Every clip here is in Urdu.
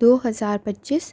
2025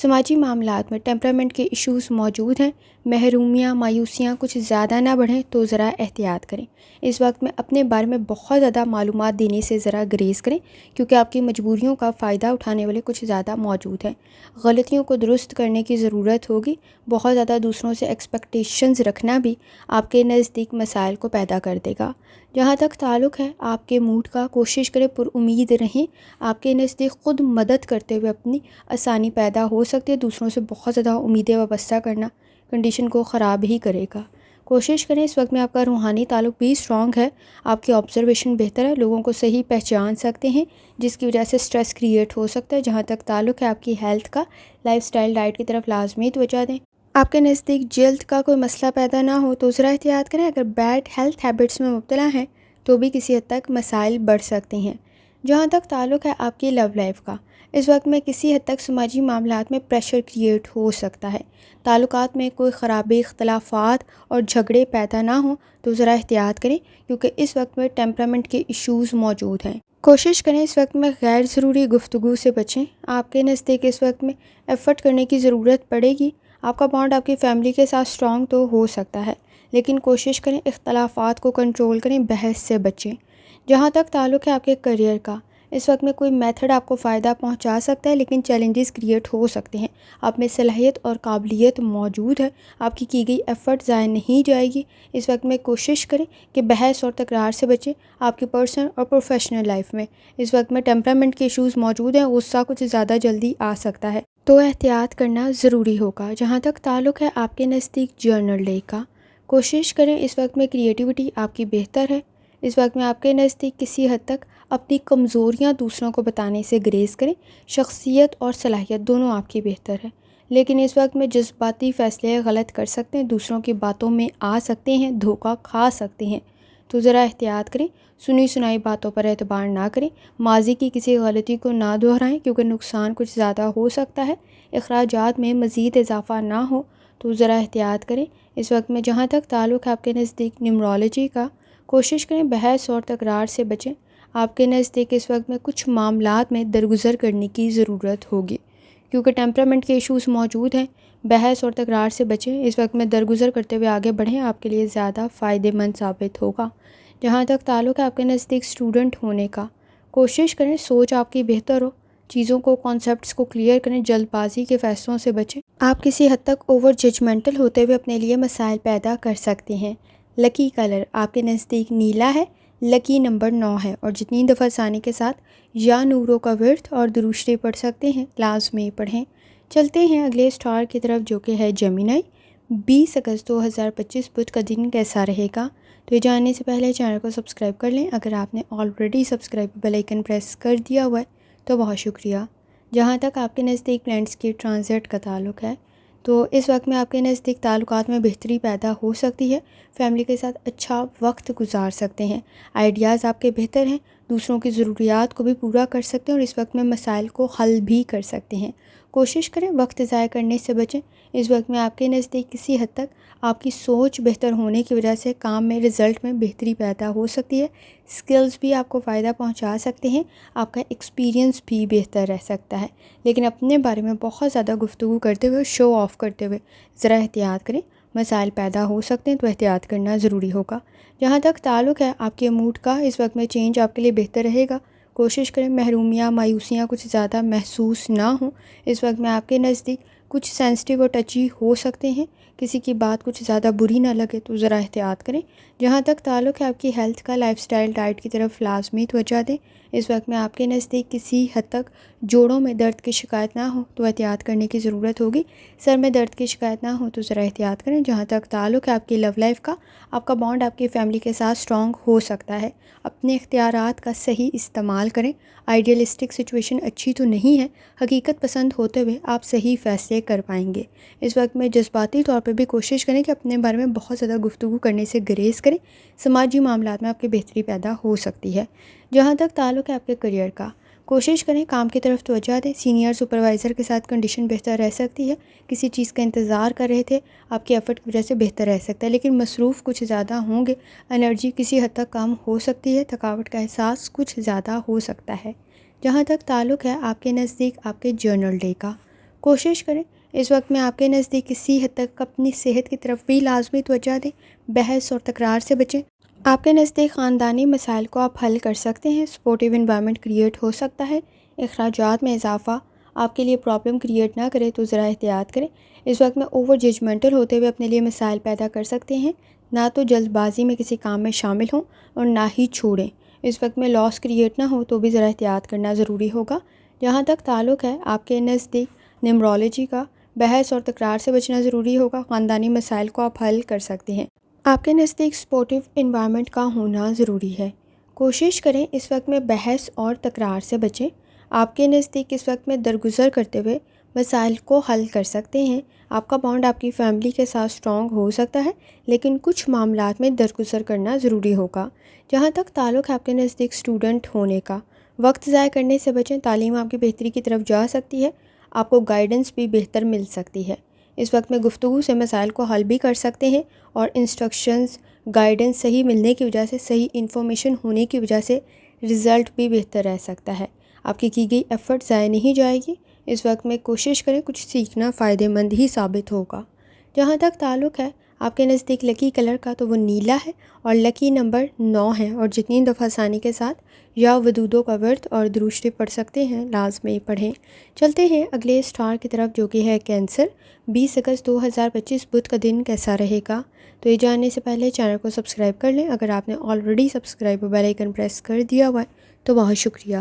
سماجی معاملات میں ٹیمپرامنٹ کے ایشوز موجود ہیں، محرومیاں مایوسیاں کچھ زیادہ نہ بڑھیں تو ذرا احتیاط کریں۔ اس وقت میں اپنے بارے میں بہت زیادہ معلومات دینے سے ذرا گریز کریں، کیونکہ آپ کی مجبوریوں کا فائدہ اٹھانے والے کچھ زیادہ موجود ہیں۔ غلطیوں کو درست کرنے کی ضرورت ہوگی۔ بہت زیادہ دوسروں سے ایکسپیکٹیشنز رکھنا بھی آپ کے نزدیک مسائل کو پیدا کر دے گا۔ جہاں تک تعلق ہے آپ کے موڈ کا، کوشش کریں پر امید رہیں۔ آپ کے نزدیک خود مدد کرتے ہوئے اپنی آسانی پیدا ہو سکتی ہے۔ دوسروں سے بہت زیادہ امیدیں وابستہ کرنا کنڈیشن کو خراب ہی کرے گا۔ کوشش کریں اس وقت میں آپ کا روحانی تعلق بھی اسٹرانگ ہے، آپ کی آبزرویشن بہتر ہے، لوگوں کو صحیح پہچان سکتے ہیں، جس کی وجہ سے سٹریس کریٹ ہو سکتا ہے۔ جہاں تک تعلق ہے آپ کی ہیلتھ کا، لائف سٹائل ڈائٹ کی طرف لازمی توجہ دیں۔ آپ کے نزدیک جلد کا کوئی مسئلہ پیدا نہ ہو تو ذرا احتیاط کریں۔ اگر بیڈ ہیلتھ ہیبٹس میں مبتلا ہیں تو بھی کسی حد تک مسائل بڑھ سکتے ہیں۔ جہاں تک تعلق ہے آپ کی لو لائف کا، اس وقت میں کسی حد تک سماجی معاملات میں پریشر کریٹ ہو سکتا ہے۔ تعلقات میں کوئی خرابی، اختلافات اور جھگڑے پیدا نہ ہوں تو ذرا احتیاط کریں، کیونکہ اس وقت میں ٹیمپرامنٹ کے ایشوز موجود ہیں۔ کوشش کریں اس وقت میں غیر ضروری گفتگو سے بچیں۔ آپ کے نزدیک اس وقت میں ایفرٹ کرنے کی ضرورت پڑے گی۔ آپ کا بانڈ آپ کی فیملی کے ساتھ اسٹرانگ تو ہو سکتا ہے، لیکن کوشش کریں اختلافات کو کنٹرول کریں، بحث سے بچیں۔ جہاں تک تعلق ہے آپ کے کریئر کا، اس وقت میں کوئی میتھڈ آپ کو فائدہ پہنچا سکتا ہے، لیکن چیلنجز کریٹ ہو سکتے ہیں۔ آپ میں صلاحیت اور قابلیت موجود ہے، آپ کی گئی ایفرٹ ضائع نہیں جائے گی۔ اس وقت میں کوشش کریں کہ بحث اور تکرار سے بچیں۔ آپ کی پرسنل اور پروفیشنل لائف میں اس وقت میں ٹیمپرامنٹ کے ایشوز موجود ہیں، غصہ کچھ زیادہ جلدی آ سکتا ہے، تو احتیاط کرنا ضروری ہوگا۔ جہاں تک تعلق ہے آپ کے نزدیک جرنل ڈے کا، کوشش کریں اس وقت میں کریٹیوٹی آپ کی بہتر ہے۔ اس وقت میں آپ کے نزدیک کسی حد تک اپنی کمزوریاں دوسروں کو بتانے سے گریز کریں۔ شخصیت اور صلاحیت دونوں آپ کی بہتر ہے، لیکن اس وقت میں جذباتی فیصلے غلط کر سکتے ہیں، دوسروں کی باتوں میں آ سکتے ہیں، دھوکہ کھا سکتے ہیں، تو ذرا احتیاط کریں۔ سنی سنائی باتوں پر اعتبار نہ کریں، ماضی کی کسی غلطی کو نہ دہرائیں، کیونکہ نقصان کچھ زیادہ ہو سکتا ہے۔ اخراجات میں مزید اضافہ نہ ہو تو ذرا احتیاط کریں۔ اس وقت میں جہاں تک تعلق ہے آپ کے نزدیک نیمرولوجی کا، کوشش کریں بحث اور تکرار سے بچیں۔ آپ کے نزدیک اس وقت میں کچھ معاملات میں درگزر کرنے کی ضرورت ہوگی، کیونکہ ٹیمپرامنٹ کے ایشوز موجود ہیں۔ بحث اور تکرار سے بچیں۔ اس وقت میں درگزر کرتے ہوئے آگے بڑھیں، آپ کے لیے زیادہ فائدہ مند ثابت ہوگا۔ جہاں تک تعلق ہے آپ کے نزدیک اسٹوڈنٹ ہونے کا، کوشش کریں سوچ آپ کی بہتر ہو، چیزوں کو، کانسیپٹس کو کلیئر کریں، جلد بازی کے فیصلوں سے بچیں۔ آپ کسی حد تک اوور ججمنٹل ہوتے ہوئے اپنے لیے مسائل پیدا کر سکتے ہیں۔ لکی کلر آپ کے نزدیک نیلا ہے، لکی نمبر 9 ہے، اور جتنی دفعہ آسانی کے ساتھ یا نوروں کا ورد اور درود شریف پڑھ سکتے ہیں لازمی پڑھیں۔ چلتے ہیں اگلے سٹار کی طرف جو کہ ہے جیمینائی۔ 20 اگست 2025 بدھ کا دن کیسا رہے گا؟ تو یہ جاننے سے پہلے چینل کو سبسکرائب کر لیں۔ اگر آپ نے already subscribe bell icon press کر دیا ہوا ہے تو بہت شکریہ۔ جہاں تک آپ کے نزدیک پلانٹس کی ٹرانزٹ کا تعلق ہے، تو اس وقت میں آپ کے نزدیک تعلقات میں بہتری پیدا ہو سکتی ہے، فیملی کے ساتھ اچھا وقت گزار سکتے ہیں، آئیڈیاز آپ کے بہتر ہیں، دوسروں کی ضروریات کو بھی پورا کر سکتے ہیں، اور اس وقت میں مسائل کو حل بھی کر سکتے ہیں۔ کوشش کریں وقت ضائع کرنے سے بچیں۔ اس وقت میں آپ کے نزدیک کسی حد تک آپ کی سوچ بہتر ہونے کی وجہ سے کام میں، رزلٹ میں بہتری پیدا ہو سکتی ہے، سکلز بھی آپ کو فائدہ پہنچا سکتے ہیں، آپ کا ایکسپیرینس بھی بہتر رہ سکتا ہے، لیکن اپنے بارے میں بہت زیادہ گفتگو کرتے ہوئے، شو آف کرتے ہوئے ذرا احتیاط کریں، مسائل پیدا ہو سکتے ہیں، تو احتیاط کرنا ضروری ہوگا۔ جہاں تک تعلق ہے آپ کے موڈ کا، اس وقت میں چینج آپ کے لیے بہتر رہے گا۔ کوشش کریں محرومیاں مایوسیاں کچھ زیادہ محسوس نہ ہوں۔ اس وقت میں آپ کے نزدیک کچھ سینسٹیو اور ٹچی ہو سکتے ہیں، کسی کی بات کچھ زیادہ بری نہ لگے تو ذرا احتیاط کریں۔ جہاں تک تعلق ہے آپ کی ہیلتھ کا، لائف سٹائل ڈائٹ کی طرف لازمی توجہ دیں۔ اس وقت میں آپ کے نزدیک کسی حد تک جوڑوں میں درد کی شکایت نہ ہو تو احتیاط کرنے کی ضرورت ہوگی، سر میں درد کی شکایت نہ ہو تو ذرا احتیاط کریں۔ جہاں تک تعلق ہے آپ کی لو لائف کا، آپ کا بانڈ آپ کی فیملی کے ساتھ اسٹرانگ ہو سکتا ہے۔ اپنے اختیارات کا صحیح استعمال کریں۔ آئیڈیلسٹک سچویشن اچھی تو نہیں ہے، حقیقت پسند ہوتے ہوئے آپ صحیح فیصلے کر پائیں گے۔ اس وقت میں جذباتی طور پہ بھی کوشش کریں کہ اپنے بارے میں بہت زیادہ گفتگو کرنے سے گریز کریں، سماجی معاملات میں آپ کی بہتری پیدا ہو سکتی ہے۔ جہاں تک تعلق ہے آپ کے کریئر کا، کوشش کریں کام کی طرف توجہ دیں، سینئر سپروائزر کے ساتھ کنڈیشن بہتر رہ سکتی ہے، کسی چیز کا انتظار کر رہے تھے، آپ کی ایفرٹ کی وجہ سے بہتر رہ سکتا ہے، لیکن مصروف کچھ زیادہ ہوں گے، انرجی کسی حد تک کم ہو سکتی ہے، تھکاوٹ کا احساس کچھ زیادہ ہو سکتا ہے۔ جہاں تک تعلق ہے آپ کے نزدیک آپ کے جرنل ڈے کا، کوشش کریں اس وقت میں آپ کے نزدیک کسی حد تک اپنی صحت کی طرف بھی لازمی توجہ دیں، بحث اور تکرار سے بچیں۔ آپ کے نزدیک خاندانی مسائل کو آپ حل کر سکتے ہیں، سپورٹیو انوائرمنٹ کریٹ ہو سکتا ہے۔ اخراجات میں اضافہ آپ کے لیے پرابلم کریٹ نہ کرے تو ذرا احتیاط کریں۔ اس وقت میں اوور ججمنٹل ہوتے ہوئے اپنے لیے مسائل پیدا کر سکتے ہیں۔ نہ تو جلد بازی میں کسی کام میں شامل ہوں اور نہ ہی چھوڑیں۔ اس وقت میں لاس کریٹ نہ ہو تو بھی ذرا احتیاط کرنا ضروری ہوگا۔ جہاں تک تعلق ہے آپ کے نزدیک نیمرولوجی کا، بحث اور تکرار سے بچنا ضروری ہوگا۔ خاندانی مسائل کو آپ حل کر سکتے ہیں۔ آپ کے نزدیک سپورٹیو انوائرمنٹ کا ہونا ضروری ہے۔ کوشش کریں اس وقت میں بحث اور تکرار سے بچیں۔ آپ کے نزدیک اس وقت میں درگزر کرتے ہوئے مسائل کو حل کر سکتے ہیں۔ آپ کا بانڈ آپ کی فیملی کے ساتھ سٹرونگ ہو سکتا ہے، لیکن کچھ معاملات میں درگزر کرنا ضروری ہوگا۔ جہاں تک تعلق ہے آپ کے نزدیک اسٹوڈنٹ ہونے کا، وقت ضائع کرنے سے بچیں۔ تعلیم آپ کی بہتری کی طرف جا سکتی ہے، آپ کو گائیڈنس بھی بہتر مل سکتی ہے۔ اس وقت میں گفتگو سے مسائل کو حل بھی کر سکتے ہیں اور انسٹرکشنز، گائیڈنس صحیح ملنے کی وجہ سے، صحیح انفارمیشن ہونے کی وجہ سے رزلٹ بھی بہتر رہ سکتا ہے۔ آپ کی گئی ایفرٹ ضائع نہیں جائے گی۔ اس وقت میں کوشش کریں کچھ سیکھنا فائدہ مند ہی ثابت ہوگا۔ جہاں تک تعلق ہے آپ کے نزدیک لکی کلر کا تو وہ نیلا ہے اور لکی نمبر 9 ہے، اور جتنی دفعہ ثانی کے ساتھ یا ودودوں کا ورت اور درود شریف پڑھ سکتے ہیں لازمی پڑھیں۔ چلتے ہیں اگلے اسٹار کی طرف جو کہ ہے کینسر۔ 20 اگست 2025 بدھ کا دن کیسا رہے گا؟ تو یہ جاننے سے پہلے چینل کو سبسکرائب کر لیں۔ اگر آپ نے آلریڈی سبسکرائب اور بیل آئیکن پریس کر دیا ہوا ہے تو بہت شکریہ۔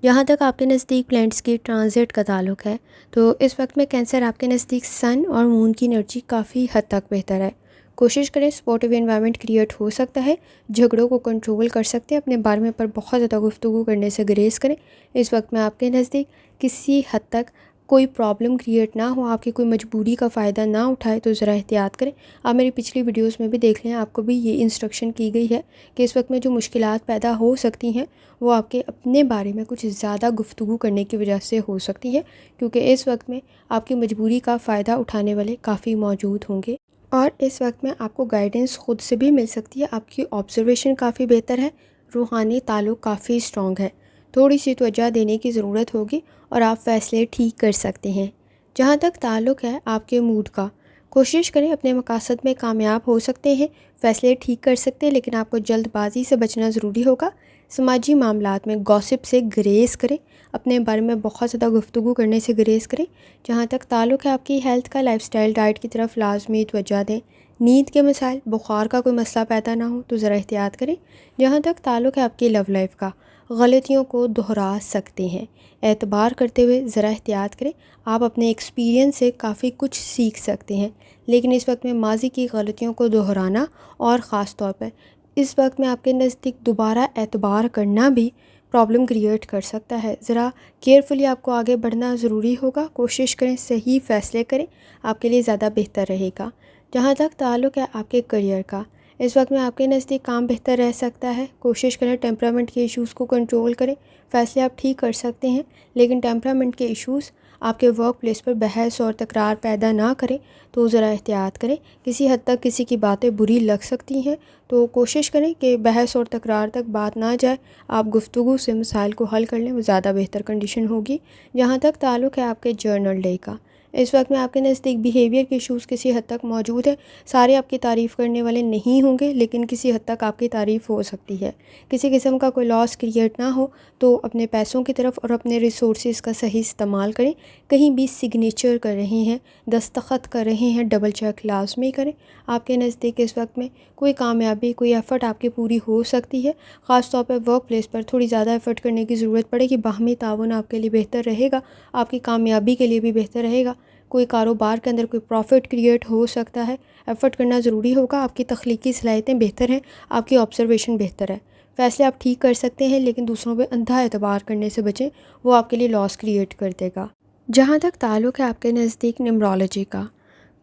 جہاں تک آپ کے نزدیک پلینٹس کی ٹرانزٹ کا تعلق ہے تو اس وقت میں کینسر آپ کے نزدیک سن اور مون کی انرجی کافی حد تک بہتر ہے۔ کوشش کریں سپورٹیو انوائرمنٹ کریٹ ہو سکتا ہے، جھگڑوں کو کنٹرول کر سکتے ہیں، اپنے بارے میں پر بہت زیادہ گفتگو کرنے سے گریز کریں۔ اس وقت میں آپ کے نزدیک کسی حد تک کوئی پرابلم کریٹ نہ ہو، آپ کی کوئی مجبوری کا فائدہ نہ اٹھائے تو ذرا احتیاط کریں۔ آپ میری پچھلی ویڈیوز میں بھی دیکھ لیں، آپ کو بھی یہ انسٹرکشن کی گئی ہے کہ اس وقت میں جو مشکلات پیدا ہو سکتی ہیں وہ آپ کے اپنے بارے میں کچھ زیادہ گفتگو کرنے کی وجہ سے ہو سکتی ہے، کیونکہ اس وقت میں آپ کی مجبوری کا فائدہ اٹھانے والے کافی موجود ہوں گے، اور اس وقت میں آپ کو گائیڈنس خود سے بھی مل سکتی ہے۔ آپ کی آبزرویشن کافی بہتر ہے، روحانی تعلق کافی اسٹرانگ ہے، تھوڑی سی توجہ دینے کی ضرورت ہوگی اور آپ فیصلے ٹھیک کر سکتے ہیں۔ جہاں تک تعلق ہے آپ کے موڈ کا، کوشش کریں اپنے مقاصد میں کامیاب ہو سکتے ہیں، فیصلے ٹھیک کر سکتے ہیں، لیکن آپ کو جلد بازی سے بچنا ضروری ہوگا۔ سماجی معاملات میں گوسپ سے گریز کریں، اپنے بارے میں بہت زیادہ گفتگو کرنے سے گریز کریں۔ جہاں تک تعلق ہے آپ کی ہیلتھ کا، لائف سٹائل ڈائٹ کی طرف لازمی توجہ دیں۔ نیند کے مسائل، بخار کا کوئی مسئلہ پیدا نہ ہو تو ذرا احتیاط کریں۔ جہاں تک تعلق ہے آپ کی لو لائف کا، غلطیوں کو دہرا سکتے ہیں، اعتبار کرتے ہوئے ذرا احتیاط کریں۔ آپ اپنے ایکسپیرینس سے کافی کچھ سیکھ سکتے ہیں، لیکن اس وقت میں ماضی کی غلطیوں کو دہرانا اور خاص طور پر اس وقت میں آپ کے نزدیک دوبارہ اعتبار کرنا بھی پرابلم کریٹ کر سکتا ہے۔ ذرا کیئرفلی آپ کو آگے بڑھنا ضروری ہوگا۔ کوشش کریں صحیح فیصلے کریں، آپ کے لیے زیادہ بہتر رہے گا۔ جہاں تک تعلق ہے آپ کے کریئر کا، اس وقت میں آپ کے نزدیک کام بہتر رہ سکتا ہے۔ کوشش کریں ٹیمپرامنٹ کے ایشوز کو کنٹرول کریں، فیصلے آپ ٹھیک کر سکتے ہیں، لیکن ٹیمپرامنٹ کے ایشوز آپ کے ورک پلیس پر بحث اور تکرار پیدا نہ کریں تو ذرا احتیاط کریں۔ کسی حد تک کسی کی باتیں بری لگ سکتی ہیں تو کوشش کریں کہ بحث اور تکرار تک بات نہ جائے، آپ گفتگو سے مسائل کو حل کر لیں، وہ زیادہ بہتر کنڈیشن ہوگی۔ جہاں تک تعلق ہے آپ کے جرنل ڈے کا، اس وقت میں آپ کے نزدیک بیہیویئر کے ایشوز کسی حد تک موجود ہے۔ سارے آپ کی تعریف کرنے والے نہیں ہوں گے، لیکن کسی حد تک آپ کی تعریف ہو سکتی ہے۔ کسی قسم کا کوئی لاس کریٹ نہ ہو تو اپنے پیسوں کی طرف اور اپنے ریسورسز کا صحیح استعمال کریں۔ کہیں بھی سگنیچر کر رہے ہیں، دستخط کر رہے ہیں، ڈبل چیک لازمی کریں۔ آپ کے نزدیک اس وقت میں کوئی کامیابی، کوئی ایفرٹ آپ کی پوری ہو سکتی ہے۔ خاص طور پر ورک پلیس پر تھوڑی زیادہ ایفرٹ کرنے کی ضرورت پڑے گی۔ باہمی تعاون آپ کے لیے بہتر رہے گا، آپ کی کامیابی کے لیے بھی بہتر رہے گا۔ کوئی کاروبار کے اندر کوئی پروفٹ کریٹ ہو سکتا ہے، ایفرٹ کرنا ضروری ہوگا۔ آپ کی تخلیقی صلاحیتیں بہتر ہیں، آپ کی آبزرویشن بہتر ہے، فیصلے آپ ٹھیک کر سکتے ہیں، لیکن دوسروں پہ اندھا اعتبار کرنے سے بچیں، وہ آپ کے لیے لاس کریٹ کر دے گا۔ جہاں تک تعلق ہے آپ کے نزدیک نیمرولوجی کا،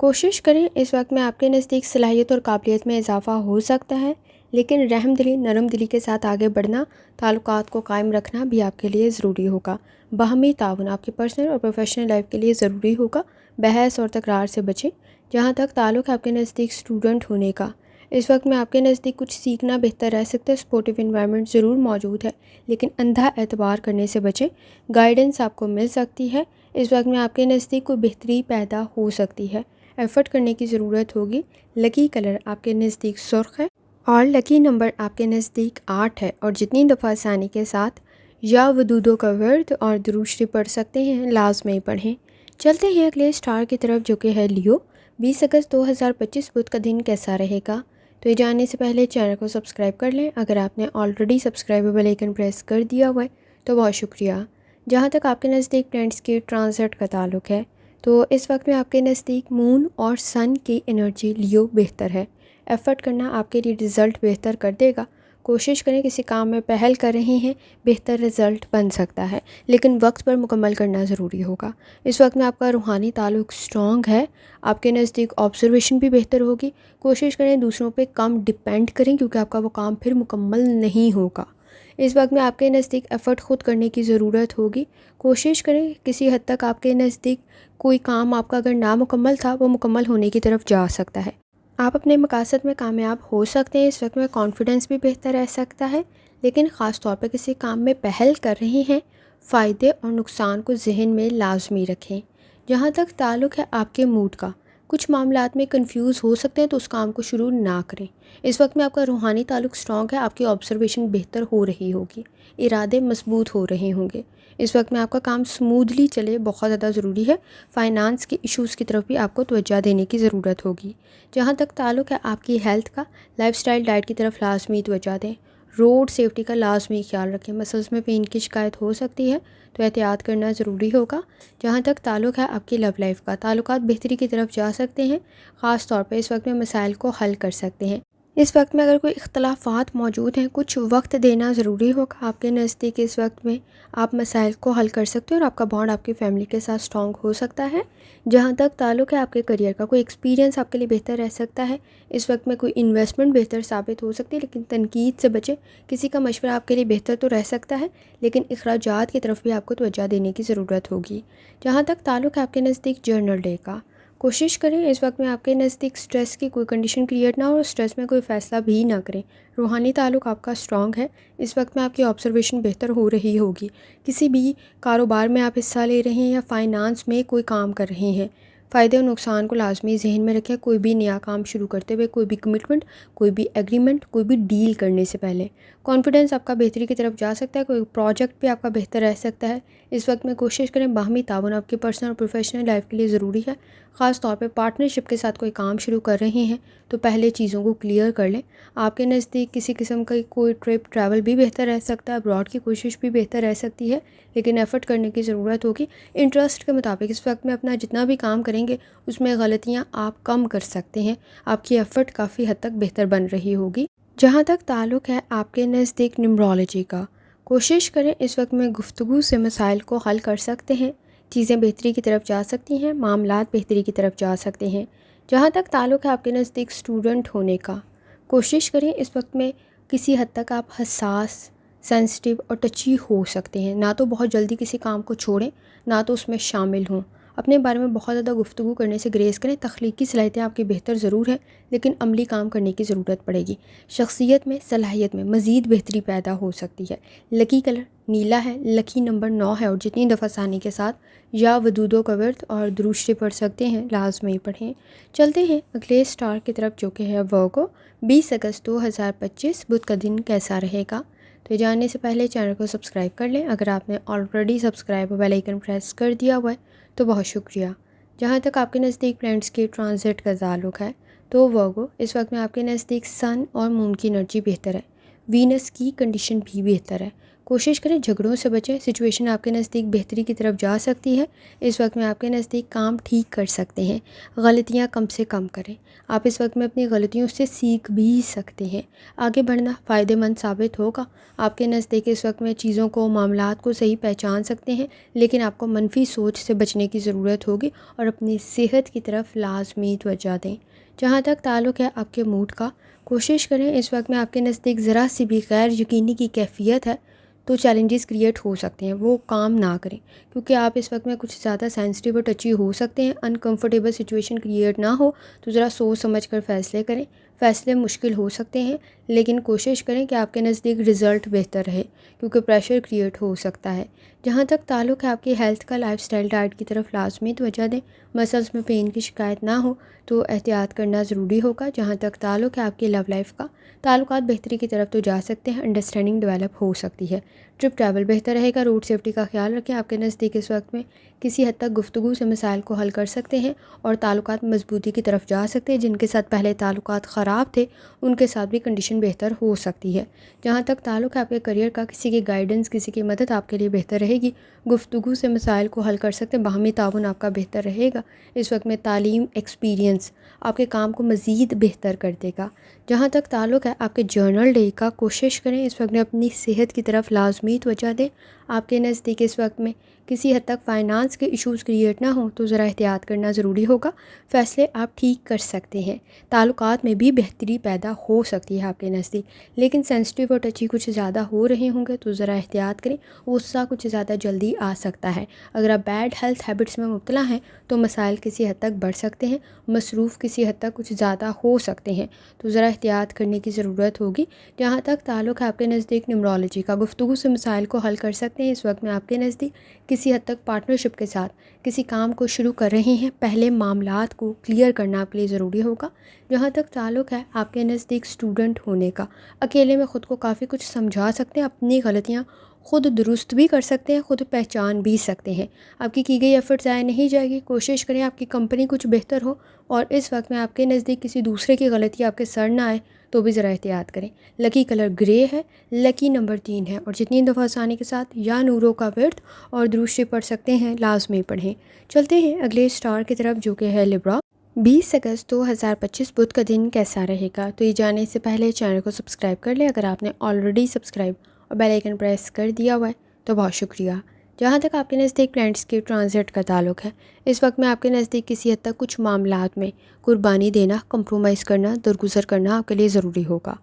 کوشش کریں اس وقت میں آپ کے نزدیک صلاحیت اور قابلیت میں اضافہ ہو سکتا ہے، لیکن رحم دلی، نرم دلی کے ساتھ آگے بڑھنا، تعلقات کو قائم رکھنا بھی آپ کے لیے ضروری ہوگا۔ باہمی تعاون آپ کی پرسنل اور پروفیشنل لائف کے لیے ضروری ہوگا۔ بحث اور تکرار سے بچیں۔ جہاں تک تعلق ہے آپ کے نزدیک اسٹوڈنٹ ہونے کا، اس وقت میں آپ کے نزدیک کچھ سیکھنا بہتر رہ سکتا ہے۔ سپورٹیو انوائرمنٹ ضرور موجود ہے، لیکن اندھا اعتبار کرنے سے بچیں۔ گائیڈنس آپ کو مل سکتی ہے، اس وقت میں آپ کے نزدیک کوئی بہتری پیدا ہو سکتی ہے، ایفرٹ کرنے کی ضرورت ہوگی۔ لکی کلر آپ کے نزدیک سرخ ہے اور لکی نمبر آپ کے نزدیک 8 ہے، اور جتنی دفعہ آسانی کے ساتھ یا ودودوں کا ورد اور درود شریف پڑھ سکتے ہیں لازمی پڑھیں۔ چلتے ہیں اگلے اسٹار کی طرف جو کہ ہے لیو۔ 20 اگست 2025 بدھ کا دن کیسا رہے گا؟ تو یہ جاننے سے پہلے چینل کو سبسکرائب کر لیں۔ اگر آپ نے already subscribe bell icon press کر دیا ہوا ہے تو بہت شکریہ۔ جہاں تک آپ کے نزدیک پلانٹس کے ٹرانزٹ کا تعلق ہے تو اس وقت میں آپ کے نزدیک مون اور سن کی انرجی لیو بہتر ہے۔ ایفرٹ کرنا آپ کے لیے رزلٹ بہتر کر دے گا۔ کوشش کریں، کسی کام میں پہل کر رہے ہیں، بہتر رزلٹ بن سکتا ہے لیکن وقت پر مکمل کرنا ضروری ہوگا۔ اس وقت میں آپ کا روحانی تعلق سٹرونگ ہے۔ آپ کے نزدیک آبزرویشن بھی بہتر ہوگی۔ کوشش کریں دوسروں پہ کم ڈیپینڈ کریں کیونکہ آپ کا وہ کام پھر مکمل نہیں ہوگا۔ اس وقت میں آپ کے نزدیک ایفرٹ خود کرنے کی ضرورت ہوگی۔ کوشش کریں، کسی حد تک آپ کے نزدیک کوئی کام آپ کا اگر نامکمل تھا وہ مکمل ہونے کی طرف جا سکتا ہے۔ آپ اپنے مقاصد میں کامیاب ہو سکتے ہیں۔ اس وقت میں کانفیڈنس بھی بہتر رہ سکتا ہے، لیکن خاص طور پہ کسی کام میں پہل کر رہے ہیں، فائدے اور نقصان کو ذہن میں لازمی رکھیں۔ جہاں تک تعلق ہے آپ کے موڈ کا، کچھ معاملات میں کنفیوز ہو سکتے ہیں تو اس کام کو شروع نہ کریں۔ اس وقت میں آپ کا روحانی تعلق سٹرونگ ہے، آپ کی آبزرویشن بہتر ہو رہی ہوگی، ارادے مضبوط ہو رہے ہوں گے۔ اس وقت میں آپ کا کام سمودلی چلے بہت زیادہ ضروری ہے۔ فائنانس کے ایشوز کی طرف بھی آپ کو توجہ دینے کی ضرورت ہوگی۔ جہاں تک تعلق ہے آپ کی ہیلتھ کا، لائف سٹائل ڈائٹ کی طرف لازمی توجہ دیں۔ روڈ سیفٹی کا لازمی خیال رکھیں۔ مسلز میں پین کی شکایت ہو سکتی ہے تو احتیاط کرنا ضروری ہوگا۔ جہاں تک تعلق ہے آپ کی لو لائف کا، تعلقات بہتری کی طرف جا سکتے ہیں۔ خاص طور پہ اس وقت میں مسائل کو حل کر سکتے ہیں۔ اس وقت میں اگر کوئی اختلافات موجود ہیں، کچھ وقت دینا ضروری ہوگا آپ کے نزدیک۔ اس وقت میں آپ مسائل کو حل کر سکتے ہیں اور آپ کا بانڈ آپ کی فیملی کے ساتھ سٹرونگ ہو سکتا ہے۔ جہاں تک تعلق ہے آپ کے کریئر کا، کوئی ایکسپیرینس آپ کے لیے بہتر رہ سکتا ہے۔ اس وقت میں کوئی انویسٹمنٹ بہتر ثابت ہو سکتی ہے، لیکن تنقید سے بچیں۔ کسی کا مشورہ آپ کے لیے بہتر تو رہ سکتا ہے لیکن اخراجات کی طرف بھی آپ کو توجہ دینے کی ضرورت ہوگی۔ جہاں تک تعلق ہے آپ کے نزدیک جرنل ڈے کا، کوشش کریں اس وقت میں آپ کے نزدیک سٹریس کی کوئی کنڈیشن کریٹ نہ ہو اور سٹریس میں کوئی فیصلہ بھی نہ کریں۔ روحانی تعلق آپ کا سٹرونگ ہے۔ اس وقت میں آپ کی آبزرویشن بہتر ہو رہی ہوگی۔ کسی بھی کاروبار میں آپ حصہ لے رہے ہیں یا فائنانس میں کوئی کام کر رہے ہیں، فائدے اور نقصان کو لازمی ذہن میں رکھیں۔ کوئی بھی نیا کام شروع کرتے ہوئے، کوئی بھی کمٹمنٹ، کوئی بھی ایگریمنٹ، کوئی بھی ڈیل کرنے سے پہلے کانفیڈنس آپ کا بہتری کی طرف جا سکتا ہے۔ کوئی پروجیکٹ بھی آپ کا بہتر رہ سکتا ہے۔ اس وقت میں کوشش کریں، باہمی تعاون آپ کی پرسنل اور پروفیشنل لائف کے لیے ضروری ہے۔ خاص طور پہ پارٹنرشپ کے ساتھ کوئی کام شروع کر رہے ہیں تو پہلے چیزوں کو کلیئر کر لیں۔ آپ کے نزدیک کسی قسم کا کوئی ٹرپ ٹریول بھی بہتر رہ سکتا ہے، ابراڈ کی کوشش بھی بہتر رہ سکتی ہے، لیکن ایفرٹ کرنے کی ضرورت ہوگی۔ انٹرسٹ کے مطابق اس وقت میں اپنا جتنا بھی کام کریں گے اس میں غلطیاں آپ کم کر سکتے ہیں۔ آپ کی ایفرٹ کافی حد تک بہتر بن رہی ہوگی۔ جہاں تک تعلق ہے آپ کے نزدیک نیمرولوجی کا، کوشش کریں اس وقت میں گفتگو سے مسائل کو حل کر سکتے ہیں۔ چیزیں بہتری کی طرف جا سکتی ہیں، معاملات بہتری کی طرف جا سکتے ہیں۔ جہاں تک تعلق ہے آپ کے نزدیک اسٹوڈنٹ ہونے کا، کوشش کریں اس وقت میں کسی حد تک آپ حساس، سینسٹیو اور ٹچی ہو سکتے ہیں۔ نہ تو بہت جلدی کسی کام کو چھوڑیں، نہ تو اس میں شامل ہوں۔ اپنے بارے میں بہت زیادہ گفتگو کرنے سے گریز کریں۔ تخلیقی صلاحیتیں آپ کی بہتر ضرور ہیں لیکن عملی کام کرنے کی ضرورت پڑے گی۔ شخصیت میں، صلاحیت میں مزید بہتری پیدا ہو سکتی ہے۔ لکی کلر نیلا ہے، لکی نمبر 9 ہے، اور جتنی دفعہ آسانی کے ساتھ یا ودودوں کا ورد اور درود شریف پڑھ سکتے ہیں لازمی پڑھیں۔ چلتے ہیں اگلے اسٹار کی طرف جو کہ ہے ورگو۔ 20 اگست 2025 بدھ کا دن کیسا رہے گا؟ تو یہ جاننے سے پہلے چینل کو سبسکرائب کر لیں۔ اگر آپ نے already subscribe bell icon press کر دیا ہوا ہے تو بہت شکریہ۔ جہاں تک آپ کے نزدیک پلانٹس کے ٹرانزٹ کا تعلق ہے تو ورگو، اس وقت میں آپ کے نزدیک سن اور مون کی انرجی بہتر ہے، وینس کی کنڈیشن بھی بہتر ہے۔ کوشش کریں جھگڑوں سے بچیں، سچویشن آپ کے نزدیک بہتری کی طرف جا سکتی ہے۔ اس وقت میں آپ کے نزدیک کام ٹھیک کر سکتے ہیں، غلطیاں کم سے کم کریں۔ آپ اس وقت میں اپنی غلطیوں سے سیکھ بھی سکتے ہیں۔ آگے بڑھنا فائدہ مند ثابت ہوگا۔ آپ کے نزدیک اس وقت میں چیزوں کو، معاملات کو صحیح پہچان سکتے ہیں، لیکن آپ کو منفی سوچ سے بچنے کی ضرورت ہوگی اور اپنی صحت کی طرف لازمی توجہ دیں۔ جہاں تک تعلق ہے آپ کے موڈ کا، کوشش کریں اس وقت میں آپ کے نزدیک ذرا سی بھی غیر یقینی کی کیفیت ہے تو چیلنجز کریٹ ہو سکتے ہیں، وہ کام نہ کریں کیونکہ آپ اس وقت میں کچھ زیادہ سینسٹیو اور ٹچی ہو سکتے ہیں۔ انکمفرٹیبل سچویشن کریٹ نہ ہو تو ذرا سوچ سمجھ کر فیصلے کریں۔ فیصلے مشکل ہو سکتے ہیں لیکن کوشش کریں کہ آپ کے نزدیک رزلٹ بہتر رہے کیونکہ پریشر کریٹ ہو سکتا ہے۔ جہاں تک تعلق ہے آپ کی ہیلتھ کا، لائف سٹائل ڈائٹ کی طرف لازمی توجہ دیں۔ مسلز میں پین کی شکایت نہ ہو تو احتیاط کرنا ضروری ہوگا۔ جہاں تک تعلق ہے آپ کی لو لائف کا، تعلقات بہتری کی طرف تو جا سکتے ہیں، انڈرسٹینڈنگ ڈیولپ ہو سکتی ہے، ٹرپ ٹریول بہتر رہے گا۔ روڈ سیفٹی کا خیال رکھیں۔ آپ کے نزدیک اس وقت میں کسی حد تک گفتگو سے مسائل کو حل کر سکتے ہیں اور تعلقات مضبوطی کی طرف جا سکتے ہیں۔ جن کے ساتھ پہلے تعلقات خراب تھے ان کے ساتھ بھی کنڈیشن بہتر ہو سکتی ہے۔ جہاں تک تعلق ہے آپ کے کریئر کا، کسی کی گائیڈنس، کسی کی مدد آپ کے لیے بہتر رہے گی۔ گفتگو سے مسائل کو حل کر سکتے ہیں، باہمی تعاون آپ کا بہتر رہے گا۔ اس وقت میں تعلیم، ایکسپیرینس آپ کے کام کو مزید بہتر کر دے گا۔ جہاں تک تعلق ہے آپ کے جرنل ڈے کا، کوشش کریں اس وقت میں اپنی صحت کی طرف لازمی توجہ دیں۔ آپ کے نزدیک اس وقت میں کسی حد تک فائنانس کے ایشوز کریٹ نہ ہوں تو ذرا احتیاط کرنا ضروری ہوگا۔ فیصلے آپ ٹھیک کر سکتے ہیں۔ تعلقات میں بھی بہتری پیدا ہو سکتی ہے آپ کے نزدیک، لیکن سینسٹیو اور ٹچی کچھ زیادہ ہو رہے ہوں گے تو ذرا احتیاط کریں، غصہ کچھ زیادہ جلدی آ سکتا ہے۔ اگر آپ بیڈ ہیلتھ ہیبٹس میں مبتلا ہیں تو مسائل کسی حد تک بڑھ سکتے ہیں، مصروف کسی حد تک کچھ زیادہ ہو سکتے ہیں، تو ذرا احتیاط کرنے کی ضرورت ہوگی۔ جہاں تک تعلق ہے آپ کے نزدیک نیورولوجی کا، گفتگو سے مسائل کو حل کر سکتے ہیں۔ اس وقت میں آپ کے نزدیک کسی حد تک پارٹنرشپ کے ساتھ کسی کام کو شروع کر رہے ہیں، پہلے معاملات کو کلیئر کرنا آپ کے لیے ضروری ہوگا۔ جہاں تک تعلق ہے آپ کے نزدیک اسٹوڈنٹ ہونے کا، اکیلے میں خود کو کافی کچھ سمجھا سکتے ہیں، اپنی غلطیاں خود درست بھی کر سکتے ہیں، خود پہچان بھی سکتے ہیں۔ آپ کی گئی ایفرٹ ضائع نہیں جائے گی۔ کوشش کریں آپ کی کمپنی کچھ بہتر ہو، اور اس وقت میں آپ کے نزدیک کسی دوسرے کی غلطی آپ کے سر نہ آئے تو بھی ذرا احتیاط کریں۔ لکی کلر گرے ہے، لکی نمبر 3 ہے، اور جتنی دفعہ آسانی کے ساتھ یا نوروں کا ورد اور درود شریف پڑھ سکتے ہیں لازمی پڑھیں۔ چلتے ہیں اگلے اسٹار کی طرف جو کہ ہے لیبرا۔ 20 اگست 2025 بدھ کا دن کیسا رہے گا؟ تو یہ جانے سے پہلے چینل کو سبسکرائب کر لیں اگر آپ نے آلریڈی سبسکرائب اور بیل آئیکن پریس کر دیا ہوا ہے تو بہت شکریہ۔ جہاں تک آپ کے نزدیک پلانٹس کے ٹرانزٹ کا تعلق ہے، اس وقت میں آپ کے نزدیک کسی حد تک کچھ معاملات میں قربانی دینا، کمپرومائز کرنا، درگزر کرنا آپ کے لیے ضروری ہوگا۔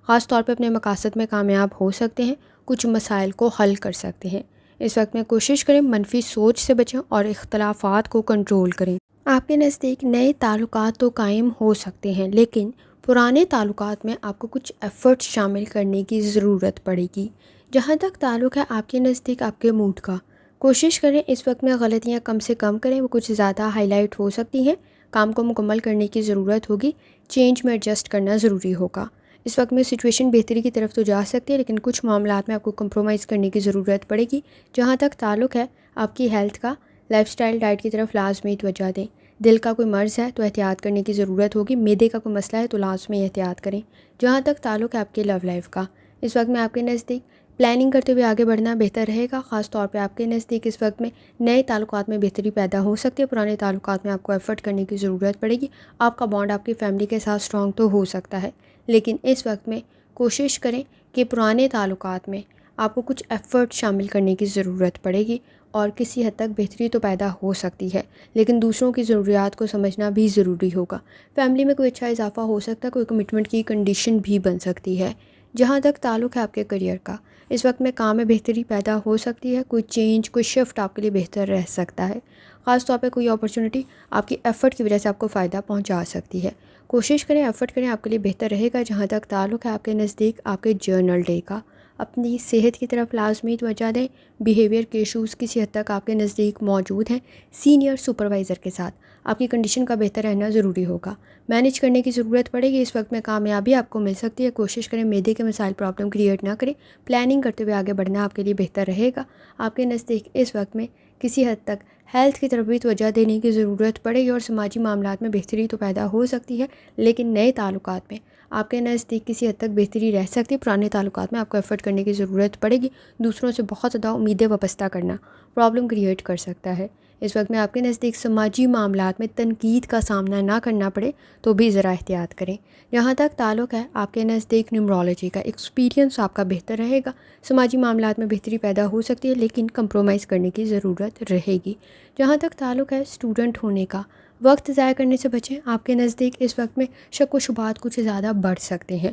خاص طور پہ اپنے مقاصد میں کامیاب ہو سکتے ہیں، کچھ مسائل کو حل کر سکتے ہیں۔ اس وقت میں کوشش کریں منفی سوچ سے بچیں اور اختلافات کو کنٹرول کریں۔ آپ کے نزدیک نئے تعلقات تو قائم ہو سکتے ہیں، لیکن پرانے تعلقات میں آپ کو کچھ ایفرٹ شامل کرنے کی ضرورت پڑے گی۔ جہاں تک تعلق ہے آپ کے نزدیک آپ کے موڈ کا، کوشش کریں اس وقت میں غلطیاں کم سے کم کریں، وہ کچھ زیادہ ہائی لائٹ ہو سکتی ہیں، کام کو مکمل کرنے کی ضرورت ہوگی، چینج میں ایڈجسٹ کرنا ضروری ہوگا۔ اس وقت میں سچویشن بہتری کی طرف تو جا سکتی ہے، لیکن کچھ معاملات میں آپ کو کمپرومائز کرنے کی ضرورت پڑے گی۔ جہاں تک تعلق ہے آپ کی ہیلتھ کا، لائف سٹائل ڈائٹ کی طرف لازمی توجہ دیں۔ دل کا کوئی مرض ہے تو احتیاط کرنے کی ضرورت ہوگی، معدے کا کوئی مسئلہ ہے تو لازمی احتیاط کریں۔ جہاں تک تعلق ہے آپ کے لو لائف کا، اس وقت میں آپ کے نزدیک پلاننگ کرتے ہوئے آگے بڑھنا بہتر رہے گا۔ خاص طور پہ آپ کے نزدیک اس وقت میں نئے تعلقات میں بہتری پیدا ہو سکتی ہے، پرانے تعلقات میں آپ کو ایفرٹ کرنے کی ضرورت پڑے گی۔ آپ کا بانڈ آپ کی فیملی کے ساتھ اسٹرانگ تو ہو سکتا ہے، لیکن اس وقت میں کوشش کریں کہ پرانے تعلقات میں آپ کو کچھ ایفرٹ شامل کرنے کی ضرورت پڑے گی، اور کسی حد تک بہتری تو پیدا ہو سکتی ہے، لیکن دوسروں کی ضروریات کو سمجھنا بھی ضروری ہوگا۔ فیملی میں کوئی اچھا اضافہ ہو سکتا ہے، کوئی کمٹمنٹ کی کنڈیشن بھی بن سکتی ہے۔ جہاں تک تعلق ہے آپ کے کریئر کا، اس وقت میں کام میں بہتری پیدا ہو سکتی ہے، کوئی چینج، کوئی شفٹ آپ کے لیے بہتر رہ سکتا ہے۔ خاص طور پہ کوئی اپرچونٹی آپ کی ایفرٹ کی وجہ سے آپ کو فائدہ پہنچا سکتی ہے۔ کوشش کریں، ایفرٹ کریں، آپ کے لیے بہتر رہے گا۔ جہاں تک تعلق ہے آپ کے نزدیک آپ کے جرنل ڈے کا، اپنی صحت کی طرف لازمی توجہ دیں۔ بیہیویئر کے ایشوز کسی حد تک آپ کے نزدیک موجود ہیں، سینئر سپروائزر کے ساتھ آپ کی کنڈیشن کا بہتر رہنا ضروری ہوگا، مینیج کرنے کی ضرورت پڑے گی۔ اس وقت میں کامیابی آپ کو مل سکتی ہے، کوشش کریں معدے کے مسائل پرابلم کریٹ نہ کریں، پلاننگ کرتے ہوئے آگے بڑھنا آپ کے لیے بہتر رہے گا۔ آپ کے نزدیک اس وقت میں کسی حد تک ہیلتھ کی طرف بھی توجہ دینے کی ضرورت پڑے گی، اور سماجی معاملات میں بہتری تو پیدا ہو سکتی ہے، لیکن نئے تعلقات میں آپ کے نزدیک کسی حد تک بہتری رہ سکتی ہے۔ پرانے تعلقات میں آپ کو ایفرٹ کرنے کی ضرورت پڑے گی، دوسروں سے بہت زیادہ امیدیں وابستہ کرنا پرابلم کریٹ کر سکتا ہے۔ اس وقت میں آپ کے نزدیک سماجی معاملات میں تنقید کا سامنا نہ کرنا پڑے تو بھی ذرا احتیاط کریں۔ جہاں تک تعلق ہے آپ کے نزدیک نیورولوجی کا، ایکسپیرینس آپ کا بہتر رہے گا، سماجی معاملات میں بہتری پیدا ہو سکتی ہے، لیکن کمپرومائز کرنے کی ضرورت رہے گی۔ جہاں تک تعلق ہے اسٹوڈنٹ ہونے کا، وقت ضائع کرنے سے بچیں۔ آپ کے نزدیک اس وقت میں شک و شبہات کچھ زیادہ بڑھ سکتے ہیں،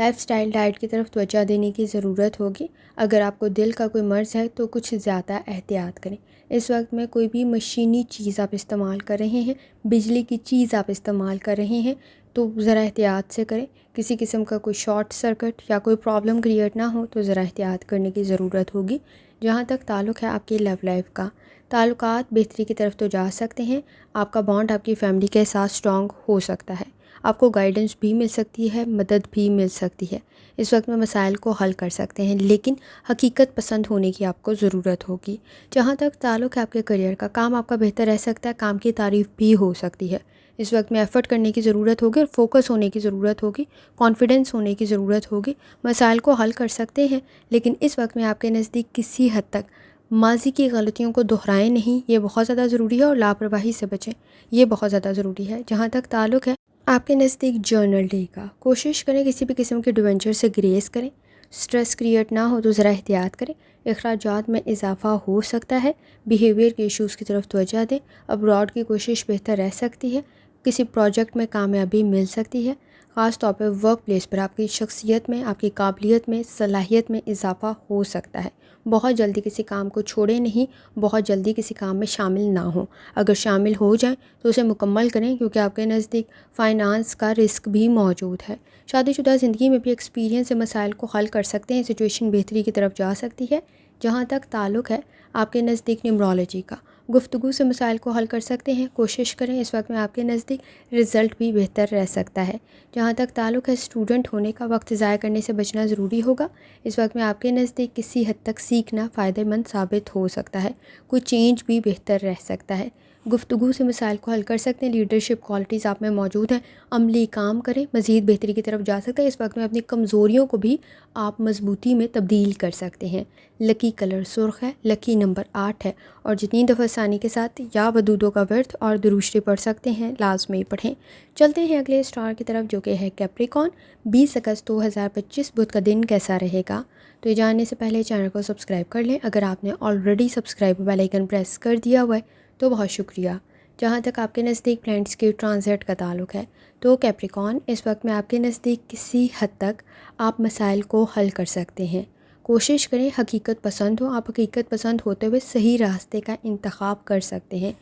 لائف سٹائل ڈائٹ کی طرف توجہ دینے کی ضرورت ہوگی۔ اگر آپ کو دل کا کوئی مرض ہے تو کچھ زیادہ احتیاط کریں۔ اس وقت میں کوئی بھی مشینی چیز آپ استعمال کر رہے ہیں، بجلی کی چیز آپ استعمال کر رہے ہیں تو ذرا احتیاط سے کریں۔ کسی قسم کا کوئی شارٹ سرکٹ یا کوئی پرابلم کریٹ نہ ہو تو ذرا احتیاط کرنے کی ضرورت ہوگی۔ جہاں تک تعلق ہے آپ کی لو لائف کا، تعلقات بہتری کی طرف تو جا سکتے ہیں۔ آپ کا بانڈ آپ کی فیملی کے ساتھ اسٹرانگ ہو سکتا ہے۔ آپ کو گائیڈنس بھی مل سکتی ہے، مدد بھی مل سکتی ہے۔ اس وقت میں مسائل کو حل کر سکتے ہیں، لیکن حقیقت پسند ہونے کی آپ کو ضرورت ہوگی۔ جہاں تک تعلق ہے آپ کے کریئر کا، کام آپ کا بہتر رہ سکتا ہے، کام کی تعریف بھی ہو سکتی ہے۔ اس وقت میں ایفرٹ کرنے کی ضرورت ہوگی اور فوکس ہونے کی ضرورت ہوگی، کانفیڈنس ہونے کی ضرورت ہوگی۔ مسائل کو حل کر سکتے ہیں، لیکن اس وقت میں آپ کے نزدیک کسی حد تک ماضی کی غلطیوں کو دہرائیں نہیں، یہ بہت زیادہ ضروری ہے، اور لاپرواہی سے بچیں، یہ بہت زیادہ ضروری ہے۔ جہاں تک تعلق ہے آپ کے نزدیک جرنل ڈے کا، کوشش کریں کسی بھی قسم کے ایڈونچر سے گریز کریں۔ سٹریس کریٹ نہ ہو تو ذرا احتیاط کریں۔ اخراجات میں اضافہ ہو سکتا ہے، بیہیویئر کے ایشوز کی طرف توجہ دیں۔ ابراڈ کی کوشش بہتر رہ سکتی ہے، کسی پروجیکٹ میں کامیابی مل سکتی ہے۔ خاص طور پہ ورک پلیس پر آپ کی شخصیت میں، آپ کی قابلیت میں، صلاحیت میں اضافہ ہو سکتا ہے۔ بہت جلدی کسی کام کو چھوڑیں نہیں، بہت جلدی کسی کام میں شامل نہ ہوں۔ اگر شامل ہو جائیں تو اسے مکمل کریں، کیونکہ آپ کے نزدیک فائنانس کا رسک بھی موجود ہے۔ شادی شدہ زندگی میں بھی ایکسپیرینس سے مسائل کو حل کر سکتے ہیں، سچویشن بہتری کی طرف جا سکتی ہے۔ جہاں تک تعلق ہے آپ کے نزدیک نیومرولوجی کا، گفتگو سے مسائل کو حل کر سکتے ہیں، کوشش کریں۔ اس وقت میں آپ کے نزدیک رزلٹ بھی بہتر رہ سکتا ہے۔ جہاں تک تعلق ہے اسٹوڈنٹ ہونے کا، وقت ضائع کرنے سے بچنا ضروری ہوگا۔ اس وقت میں آپ کے نزدیک کسی حد تک سیکھنا فائدہ مند ثابت ہو سکتا ہے، کوئی چینج بھی بہتر رہ سکتا ہے۔ گفتگو سے مسائل کو حل کر سکتے ہیں، لیڈرشپ کوالٹیز آپ میں موجود ہیں، عملی کام کریں، مزید بہتری کی طرف جا سکتے ہیں۔ اس وقت میں اپنی کمزوریوں کو بھی آپ مضبوطی میں تبدیل کر سکتے ہیں۔ لکی کلر سرخ ہے، لکی نمبر 8 ہے، اور جتنی دفعہ ثانی کے ساتھ یا ودودوں کا ورت اور دروشری پڑھ سکتے ہیں لازمی پڑھیں۔ چلتے ہیں اگلے اسٹار کی طرف جو کہ ہے کیپریکون۔ 20 اگست 2025 بدھ کا دن کیسا رہے گا؟ تو یہ جاننے سے پہلے چینل کو سبسکرائب کر لیں۔ اگر آپ نے already subscribe bell icon press کر دیا ہوا ہے تو بہت شکریہ۔ جہاں تک آپ کے نزدیک پلانٹس کے ٹرانزٹ کا تعلق ہے تو کیپریکون، اس وقت میں آپ کے نزدیک کسی حد تک آپ مسائل کو حل کر سکتے ہیں۔ کوشش کریں حقیقت پسند ہو، آپ حقیقت پسند ہوتے ہوئے صحیح راستے کا انتخاب کر سکتے ہیں۔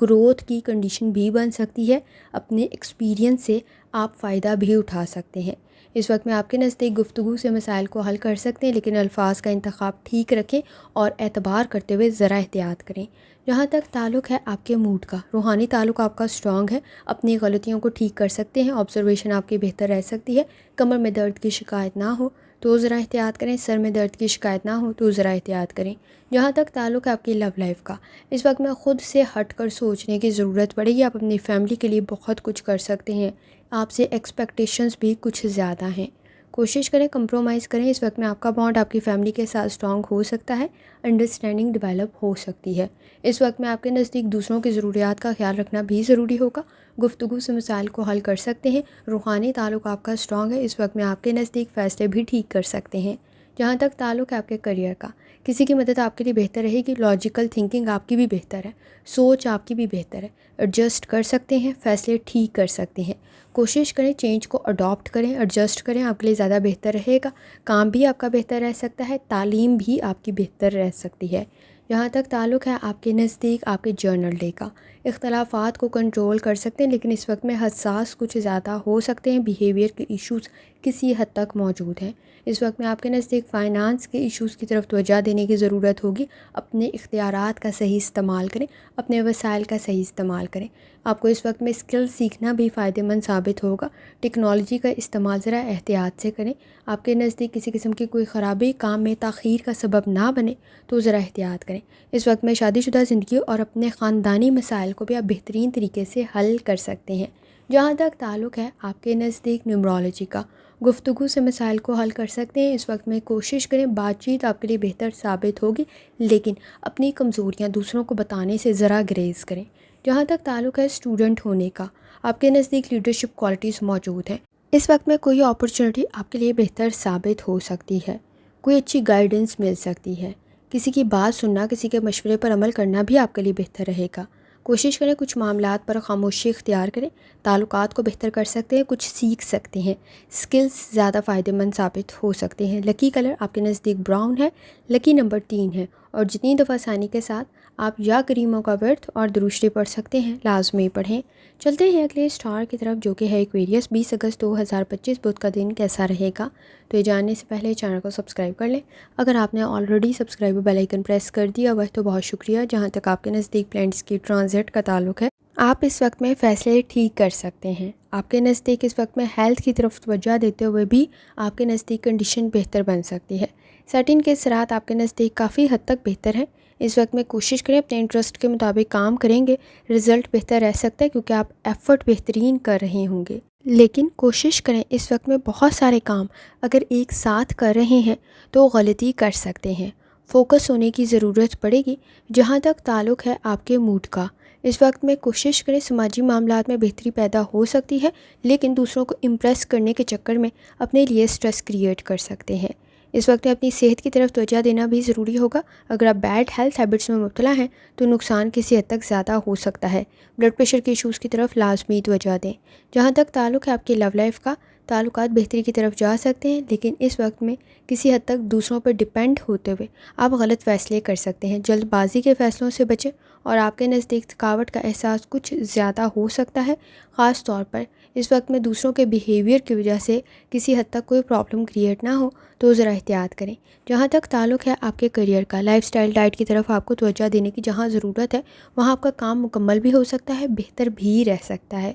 گروتھ کی کنڈیشن بھی بن سکتی ہے، اپنے ایکسپیرینس سے آپ فائدہ بھی اٹھا سکتے ہیں۔ اس وقت میں آپ کے نزدیک گفتگو سے مسائل کو حل کر سکتے ہیں، لیکن الفاظ کا انتخاب ٹھیک رکھیں اور اعتبار کرتے ہوئے ذرا احتیاط کریں۔ جہاں تک تعلق ہے آپ کے موڈ کا، روحانی تعلق آپ کا اسٹرانگ ہے، اپنی غلطیوں کو ٹھیک کر سکتے ہیں، آبزرویشن آپ کی بہتر رہ سکتی ہے۔ کمر میں درد کی شکایت نہ ہو تو ذرا احتیاط کریں، سر میں درد کی شکایت نہ ہو تو ذرا احتیاط کریں۔ جہاں تک تعلق ہے آپ کی لو لائف کا، اس وقت میں خود سے ہٹ کر سوچنے کی ضرورت پڑے گی۔ آپ اپنی فیملی کے لیے بہت کچھ کر سکتے ہیں، آپ سے ایکسپیکٹیشنز بھی کچھ زیادہ ہیں۔ کوشش کریں کمپرومائز کریں۔ اس وقت میں آپ کا بانڈ آپ کی فیملی کے ساتھ اسٹرانگ ہو سکتا ہے، انڈرسٹینڈنگ ڈیولپ ہو سکتی ہے۔ اس وقت میں آپ کے نزدیک دوسروں کی ضروریات کا خیال رکھنا بھی ضروری ہوگا، گفتگو سے مسائل کو حل کر سکتے ہیں، روحانی تعلق آپ کا اسٹرانگ ہے۔ اس وقت میں آپ کے نزدیک فیصلے بھی ٹھیک کر سکتے ہیں۔ جہاں تک تعلق ہے آپ کے کریئر کا، کسی کی مدد آپ کے لیے بہتر رہے گی، لاجیکل تھنکنگ آپ کی بھی بہتر ہے، سوچ آپ کی بھی بہتر ہے، ایڈجسٹ کر سکتے ہیں، فیصلے ٹھیک کر سکتے ہیں۔ کوشش کریں چینج کو اڈاپٹ کریں، ایڈجسٹ کریں، آپ کے لیے زیادہ بہتر رہے گا۔ کام بھی آپ کا بہتر رہ سکتا ہے، تعلیم بھی آپ کی بہتر رہ سکتی ہے۔ جہاں تک تعلق ہے آپ کے نزدیک آپ کے جرنل ڈے کا، اختلافات کو کنٹرول کر سکتے ہیں، لیکن اس وقت میں حساس کچھ زیادہ ہو سکتے ہیں، بیہیویئر کے ایشوز کسی حد تک موجود ہیں۔ اس وقت میں آپ کے نزدیک فائنانس کے ایشوز کی طرف توجہ دینے کی ضرورت ہوگی۔ اپنے اختیارات کا صحیح استعمال کریں، اپنے وسائل کا صحیح استعمال کریں۔ آپ کو اس وقت میں اسکل سیکھنا بھی فائدہ مند ثابت ہوگا۔ ٹیکنالوجی کا استعمال ذرا احتیاط سے کریں۔ آپ کے نزدیک کسی قسم کی کوئی خرابی کام میں تاخیر کا سبب نہ بنے تو ذرا احتیاط کریں۔ اس وقت میں شادی شدہ زندگی اور اپنے خاندانی مسائل کو بھی آپ بہترین طریقے سے حل کر سکتے ہیں۔ جہاں تک تعلق ہے آپ کے نزدیک نیومرولوجی کا، گفتگو سے مسائل کو حل کر سکتے ہیں۔ اس وقت میں کوشش کریں بات چیت آپ کے لیے بہتر ثابت ہوگی، لیکن اپنی کمزوریاں دوسروں کو بتانے سے ذرا گریز کریں۔ جہاں تک تعلق ہے اسٹوڈنٹ ہونے کا، آپ کے نزدیک لیڈرشپ کوالٹیز موجود ہیں۔ اس وقت میں کوئی اپرچونٹی آپ کے لیے بہتر ثابت ہو سکتی ہے، کوئی اچھی گائیڈنس مل سکتی ہے، کسی کی بات سننا، کسی کے مشورے پر عمل کرنا بھی آپ کے لیے بہتر رہے گا۔ کوشش کریں کچھ معاملات پر خاموشی اختیار کریں، تعلقات کو بہتر کر سکتے ہیں، کچھ سیکھ سکتے ہیں، سکلز زیادہ فائدہ مند ثابت ہو سکتے ہیں۔ لکی کلر آپ کے نزدیک براؤن ہے، لکی نمبر 3 ہے، اور جتنی دفعہ آسانی کے ساتھ آپ یا کریموں کا ورد اور درود شریف پڑھ سکتے ہیں لازمی پڑھیں۔ چلتے ہیں اگلے اسٹار کی طرف جو کہ ہے ایکویریس۔ 20 اگست 2025 بدھ کا دن کیسا رہے گا؟ تو یہ جاننے سے پہلے چینل کو سبسکرائب کر لیں۔ اگر آپ نے already subscribe bell icon press کر دیا ہوا ہے تو بہت شکریہ۔ جہاں تک آپ کے نزدیک پلانٹس کی ٹرانزٹ کا تعلق ہے، آپ اس وقت میں فیصلے ٹھیک کر سکتے ہیں۔ آپ کے نزدیک اس وقت میں ہیلتھ کی طرف توجہ دیتے ہوئے بھی آپ کے نزدیک کنڈیشن بہتر بن سکتی ہے۔ سیٹن کے اثرات آپ کے نزدیک کافی حد تک بہتر ہیں۔ اس وقت میں کوشش کریں اپنے انٹرسٹ کے مطابق کام کریں گے، رزلٹ بہتر رہ سکتا ہے کیونکہ آپ ایفرٹ بہترین کر رہے ہوں گے۔ لیکن کوشش کریں اس وقت میں بہت سارے کام اگر ایک ساتھ کر رہے ہیں تو غلطی کر سکتے ہیں، فوکس ہونے کی ضرورت پڑے گی۔ جہاں تک تعلق ہے آپ کے موڈ کا، اس وقت میں کوشش کریں سماجی معاملات میں بہتری پیدا ہو سکتی ہے، لیکن دوسروں کو امپریس کرنے کے چکر میں اپنے لیے سٹریس کریٹ کر سکتے ہیں۔ اس وقت میں اپنی صحت کی طرف توجہ دینا بھی ضروری ہوگا۔ اگر آپ بیڈ ہیلتھ ہیبٹس میں مبتلا ہیں تو نقصان کسی حد تک زیادہ ہو سکتا ہے۔ بلڈ پریشر کے ایشوز کی طرف لازمی توجہ دیں۔ جہاں تک تعلق ہے آپ کی لو لائف کا، تعلقات بہتری کی طرف جا سکتے ہیں، لیکن اس وقت میں کسی حد تک دوسروں پر ڈیپینڈ ہوتے ہوئے آپ غلط فیصلے کر سکتے ہیں۔ جلد بازی کے فیصلوں سے بچیں، اور آپ کے نزدیک تھکاوٹ کا احساس کچھ زیادہ ہو سکتا ہے، خاص طور پر اس وقت میں دوسروں کے بیہیویئر کی وجہ سے کسی حد تک کوئی پرابلم کریٹ نہ ہو تو ذرا احتیاط کریں۔ جہاں تک تعلق ہے آپ کے کیریئر کا، لائف سٹائل ڈائٹ کی طرف آپ کو توجہ دینے کی جہاں ضرورت ہے وہاں آپ کا کام مکمل بھی ہو سکتا ہے، بہتر بھی رہ سکتا ہے۔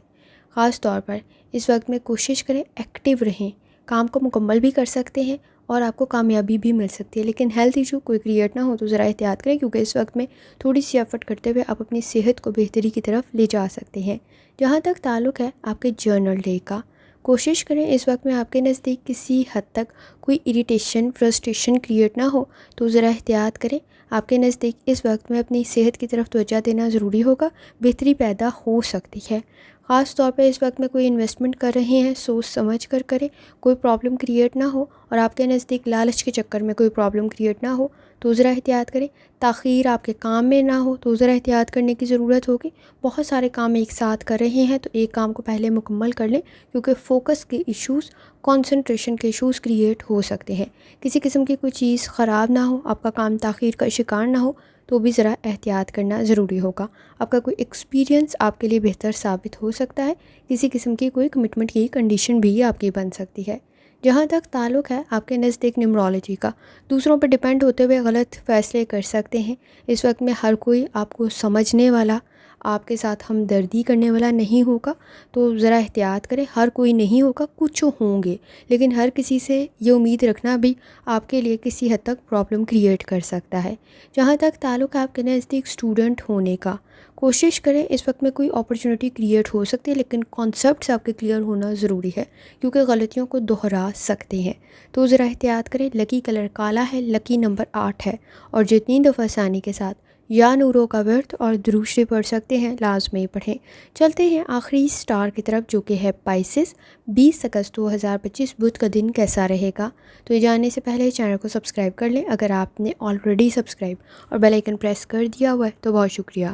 خاص طور پر اس وقت میں کوشش کریں ایکٹیو رہیں، کام کو مکمل بھی کر سکتے ہیں اور آپ کو کامیابی بھی مل سکتی ہے، لیکن ہیلتھ ایشو کوئی کریٹ نہ ہو تو ذرا احتیاط کریں، کیونکہ اس وقت میں تھوڑی سی ایفرٹ کرتے ہوئے آپ اپنی صحت کو بہتری کی طرف لے جا سکتے ہیں۔ جہاں تک تعلق ہے آپ کے جرنل ڈے کا، کوشش کریں اس وقت میں آپ کے نزدیک کسی حد تک کوئی اریٹیشن، فرسٹریشن کریٹ نہ ہو تو ذرا احتیاط کریں۔ آپ کے نزدیک اس وقت میں اپنی صحت کی طرف توجہ دینا ضروری ہوگا، بہتری پیدا ہو سکتی ہے۔ خاص طور پہ اس وقت میں کوئی انویسٹمنٹ کر رہے ہیں سوچ سمجھ کر کریں، کوئی پرابلم کریٹ نہ ہو، اور آپ کے نزدیک لالچ کے چکر میں کوئی پرابلم کریٹ نہ ہو تو ذرا احتیاط کریں۔ تاخیر آپ کے کام میں نہ ہو تو ذرا احتیاط کرنے کی ضرورت ہوگی۔ بہت سارے کام ایک ساتھ کر رہے ہیں تو ایک کام کو پہلے مکمل کر لیں، کیونکہ فوکس کے ایشوز، کنسنٹریشن کے ایشوز کریٹ ہو سکتے ہیں۔ کسی قسم کی کوئی چیز خراب نہ ہو، آپ کا کام تاخیر کا شکار نہ ہو تو بھی ذرا احتیاط کرنا ضروری ہوگا۔ آپ کا کوئی ایکسپیرینس آپ کے لیے بہتر ثابت ہو سکتا ہے، کسی قسم کی کوئی کمٹمنٹ کی کنڈیشن بھی آپ کی بن سکتی ہے۔ جہاں تک تعلق ہے آپ کے نزدیک نیومرولوجی کا، دوسروں پر ڈیپینڈ ہوتے ہوئے غلط فیصلے کر سکتے ہیں۔ اس وقت میں ہر کوئی آپ کو سمجھنے والا، آپ کے ساتھ ہمدردی کرنے والا نہیں ہوگا، تو ذرا احتیاط کریں۔ ہر کوئی نہیں ہوگا، کچھ ہوں گے، لیکن ہر کسی سے یہ امید رکھنا بھی آپ کے لیے کسی حد تک پرابلم کریٹ کر سکتا ہے۔ جہاں تک تعلق ہے آپ کے نزدیک اسٹوڈنٹ ہونے کا، کوشش کریں اس وقت میں کوئی اپرچونٹی کریٹ ہو سکتی ہے، لیکن کانسیپٹس آپ کے کلیئر ہونا ضروری ہے، کیونکہ غلطیوں کو دہرا سکتے ہیں، تو ذرا احتیاط کریں۔ لکی کلر کالا ہے، لکی نمبر 8 ہے، اور جتنی دفعہ آسانی کے ساتھ یا نوروں کا ورد اور درود شریف پڑھ سکتے ہیں لازمی پڑھیں۔ چلتے ہیں آخری سٹار کی طرف جو کہ ہے پائسس۔ 20 اگست 2025 بدھ کا دن کیسا رہے گا؟ تو یہ جاننے سے پہلے چینل کو سبسکرائب کر لیں اگر آپ نے آلریڈی سبسکرائب اور بیل آئیکن پریس کر دیا ہوا ہے تو بہت شکریہ۔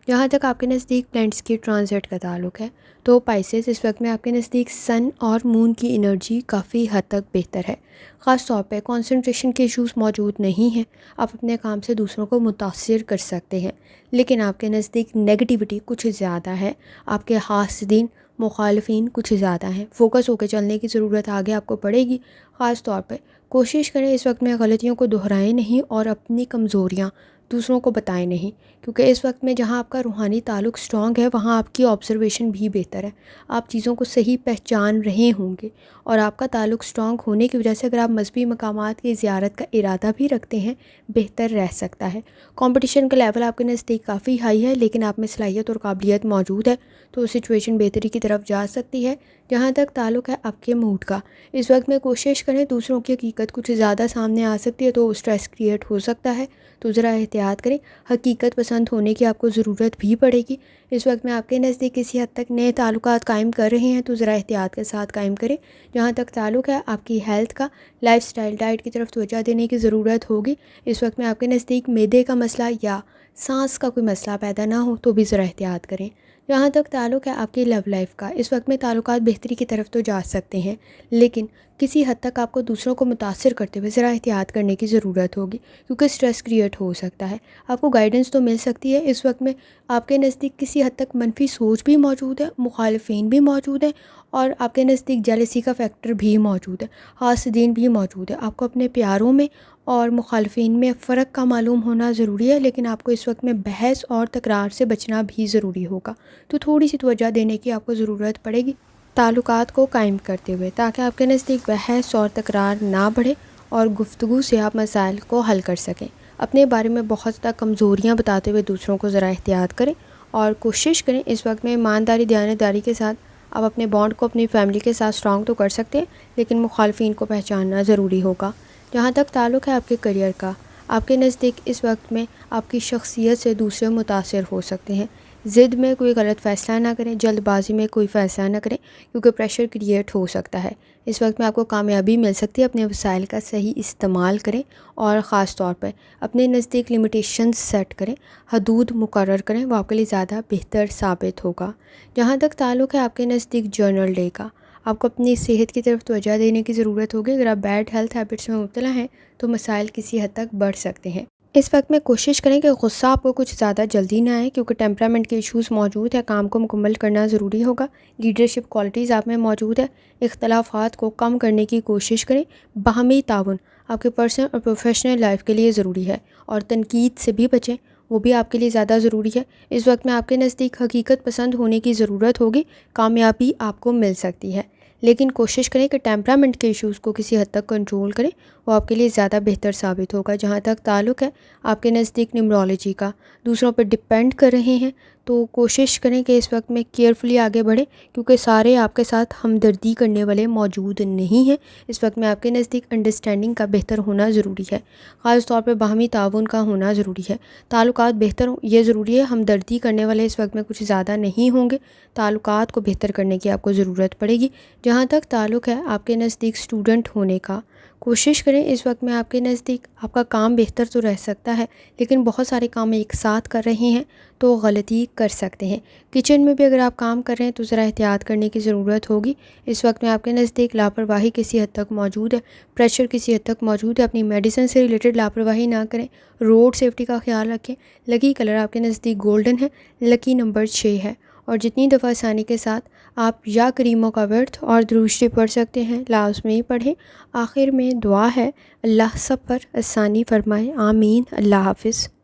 جہاں تک آپ کے نزدیک پلانٹس کی ٹرانزٹ کا تعلق ہے تو پائسس اس وقت میں آپ کے نزدیک سن اور مون کی انرجی کافی حد تک بہتر ہے۔ خاص طور پہ کنسنٹریشن کے ایشوز موجود نہیں ہیں، آپ اپنے کام سے دوسروں کو متاثر کر سکتے ہیں، لیکن آپ کے نزدیک نیگیٹیوٹی کچھ زیادہ ہے، آپ کے حاسدین، مخالفین کچھ زیادہ ہیں۔ فوکس ہو کے چلنے کی ضرورت آگے آپ کو پڑے گی۔ خاص طور پہ کوشش کریں اس وقت میں غلطیوں کو دہرائیں نہیں اور اپنی کمزوریاں دوسروں کو بتائیں نہیں، کیونکہ اس وقت میں جہاں آپ کا روحانی تعلق سٹرونگ ہے وہاں آپ کی آبزرویشن بھی بہتر ہے، آپ چیزوں کو صحیح پہچان رہے ہوں گے، اور آپ کا تعلق سٹرونگ ہونے کی وجہ سے اگر آپ مذہبی مقامات کی زیارت کا ارادہ بھی رکھتے ہیں بہتر رہ سکتا ہے۔ کمپٹیشن کا لیول آپ کے نزدیک کافی ہائی ہے، لیکن آپ میں صلاحیت اور قابلیت موجود ہے تو سچویشن بہتری کی طرف جا سکتی ہے۔ جہاں تک تعلق ہے آپ کے موڈ کا، اس وقت میں کوشش کریں، دوسروں کی حقیقت کچھ زیادہ سامنے آ سکتی ہے تو اسٹریس کریٹ ہو سکتا ہے، تو ذرا احتیاط کریں۔ حقیقت پسند ہونے کی آپ کو ضرورت بھی پڑے گی۔ اس وقت میں آپ کے نزدیک کسی حد تک نئے تعلقات قائم کر رہے ہیں تو ذرا احتیاط کے ساتھ قائم کریں۔ جہاں تک تعلق ہے آپ کی ہیلتھ کا، لائف سٹائل ڈائٹ کی طرف توجہ دینے کی ضرورت ہوگی۔ اس وقت میں آپ کے نزدیک معدے کا مسئلہ یا سانس کا کوئی مسئلہ پیدا نہ ہو تو بھی ذرا احتیاط کریں۔ جہاں تک تعلق ہے آپ کی لو لائف کا، اس وقت میں تعلقات بہتری کی طرف تو جا سکتے ہیں، لیکن کسی حد تک آپ کو دوسروں کو متاثر کرتے ہوئے ذرا احتیاط کرنے کی ضرورت ہوگی، کیونکہ سٹریس کریٹ ہو سکتا ہے۔ آپ کو گائیڈنس تو مل سکتی ہے، اس وقت میں آپ کے نزدیک کسی حد تک منفی سوچ بھی موجود ہے، مخالفین بھی موجود ہیں، اور آپ کے نزدیک جیلسی کا فیکٹر بھی موجود ہے، حاسدین بھی موجود ہے۔ آپ کو اپنے پیاروں میں اور مخالفین میں فرق کا معلوم ہونا ضروری ہے، لیکن آپ کو اس وقت میں بحث اور تکرار سے بچنا بھی ضروری ہوگا، تو تھوڑی سی توجہ دینے کی آپ کو ضرورت پڑے گی تعلقات کو قائم کرتے ہوئے، تاکہ آپ کے نزدیک بحث اور تکرار نہ بڑھے اور گفتگو سے آپ مسائل کو حل کر سکیں۔ اپنے بارے میں بہت زیادہ کمزوریاں بتاتے ہوئے دوسروں کو ذرا احتیاط کریں، اور کوشش کریں اس وقت میں ایمانداری دیانتداری کے ساتھ آپ اپنے بانڈ کو اپنی فیملی کے ساتھ اسٹرانگ تو کر سکتے ہیں، لیکن مخالفین کو پہچاننا ضروری ہوگا۔ جہاں تک تعلق ہے آپ کے کریئر کا، آپ کے نزدیک اس وقت میں آپ کی شخصیت سے دوسرے متاثر ہو سکتے ہیں۔ ضد میں کوئی غلط فیصلہ نہ کریں، جلد بازی میں کوئی فیصلہ نہ کریں، کیونکہ پریشر کریٹ ہو سکتا ہے۔ اس وقت میں آپ کو کامیابی مل سکتی ہے، اپنے وسائل کا صحیح استعمال کریں، اور خاص طور پر اپنے نزدیک لمیٹیشنز سیٹ کریں، حدود مقرر کریں، وہ آپ کے لیے زیادہ بہتر ثابت ہوگا۔ جہاں تک تعلق ہے آپ کے نزدیک جرنل ڈے کا، آپ کو اپنی صحت کی طرف توجہ دینے کی ضرورت ہوگی۔ اگر آپ بیڈ ہیلتھ ہیبٹس میں مبتلا ہیں تو مسائل کسی حد تک بڑھ سکتے ہیں۔ اس وقت میں کوشش کریں کہ غصہ آپ کو کچھ زیادہ جلدی نہ آئے، کیونکہ ٹیمپرامنٹ کے ایشوز موجود ہیں، کام کو مکمل کرنا ضروری ہوگا۔ لیڈرشپ کوالٹیز آپ میں موجود ہے، اختلافات کو کم کرنے کی کوشش کریں۔ باہمی تعاون آپ کے پرسنل اور پروفیشنل لائف کے لیے ضروری ہے، اور تنقید سے بھی بچیں، وہ بھی آپ کے لیے زیادہ ضروری ہے۔ اس وقت میں آپ کے نزدیک حقیقت پسند ہونے کی ضرورت ہوگی، کامیابی آپ کو مل سکتی ہے، لیکن کوشش کریں کہ ٹیمپرامنٹ کے ایشوز کو کسی حد تک کنٹرول کریں، وہ آپ کے لیے زیادہ بہتر ثابت ہوگا۔ جہاں تک تعلق ہے آپ کے نزدیک نیمرولوجی کا، دوسروں پر ڈپینڈ کر رہے ہیں تو کوشش کریں کہ اس وقت میں کیئرفلی آگے بڑھیں، کیونکہ سارے آپ کے ساتھ ہمدردی کرنے والے موجود نہیں ہیں۔ اس وقت میں آپ کے نزدیک انڈرسٹینڈنگ کا بہتر ہونا ضروری ہے، خاص طور پہ باہمی تعاون کا ہونا ضروری ہے۔ تعلقات بہتر ہوں یہ ضروری ہے، ہمدردی کرنے والے اس وقت میں کچھ زیادہ نہیں ہوں گے، تعلقات کو بہتر کرنے کی آپ کو ضرورت پڑے گی۔ جہاں تک تعلق ہے آپ کے نزدیک اسٹوڈنٹ ہونے کا، کوشش کریں اس وقت میں آپ کے نزدیک آپ کا کام بہتر تو رہ سکتا ہے، لیکن بہت سارے کام ایک ساتھ کر رہے ہیں تو غلطی کر سکتے ہیں۔ کچن میں بھی اگر آپ کام کر رہے ہیں تو ذرا احتیاط کرنے کی ضرورت ہوگی۔ اس وقت میں آپ کے نزدیک لاپرواہی کسی حد تک موجود ہے، پریشر کسی حد تک موجود ہے، اپنی میڈیسن سے ریلیٹڈ لاپرواہی نہ کریں، روڈ سیفٹی کا خیال رکھیں۔ لکی کلر آپ کے نزدیک گولڈن ہے، لکی نمبر 6 ہے، اور جتنی دفعہ آسانی کے ساتھ آپ یا کریموں کا ورد اور درود شریف پڑھ سکتے ہیں لازمی پڑھیں۔ آخر میں دعا ہے، اللہ سب پر آسانی فرمائے، آمین۔ اللہ حافظ۔